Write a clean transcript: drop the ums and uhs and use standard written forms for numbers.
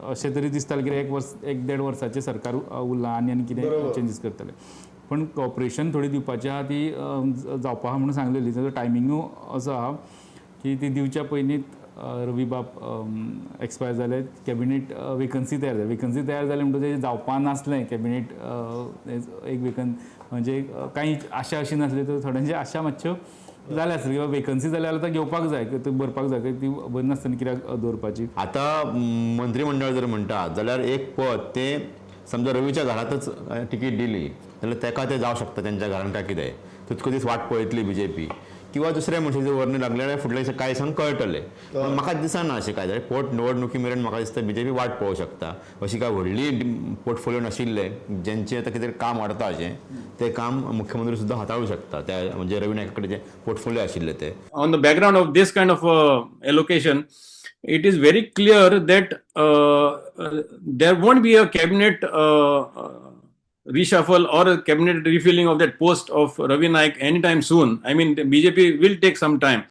अशें तरी दिसता की 1-1.5 वर्साचें सरकार उरलां आनी कितें चेंजीस करतले. पण कॉपरेशन थोडी दिवपाची आहा ती जावपा आहा म्हणून सांगलेली. ताजो टायमिंगूय असो आहा की ती दिवच्या पयलींच रवी बाब एक्सपायर जाले, कॅबिनेट वेकन्सी तयार जाली. वेकन्सी तयार जाली म्हणटकीर तें जावपा नासलें कॅबिनेट एक म्हणजे कांय आशा अशी नासली, तर थोड्यांची आशा मातश्यो जाल्या आसली किंवा वेकन्सी जाल्यार आतां घेवपाक जाय, ती भरपाक जाय, ती बरी नासतना कित्याक दवरपाची. आता मंत्रिमंडळ जर म्हणटा जाल्यार एक पद ते समजा रवीच्या घरातच तिकीट दिली जाल्यार तेका ते जावं शकता तेंच्या घरान काय कितें, तितको दीस वाट पळयतली बीजेपी किंवा दुसऱ्या मनशाचे वरणी लागले जाल्यार फुडल्या कांय दिसांक कळटले. म्हाका दिसना अशें काय जाल्यार पोट निवडणुकी मेरेन म्हाका दिसता बीजेपी वाट पळोवं शकता. अशी काय व्हडली पोर्टफोलियो नाशिल्ले जेंचें आतां कितें काम वाडता अशें तें काम मुख्यमंत्री सुद्दां हाताळू शकता, त्या म्हणजे रवी नायका कडेन जे पोर्टफोलियो आशिल्ले ते. On the background of this kind of allocation, it is very clear that there won't be a cabinet reshuffle or a cabinet refilling of that post of Ravi Naik anytime soon. I mean, the BJP will take some time.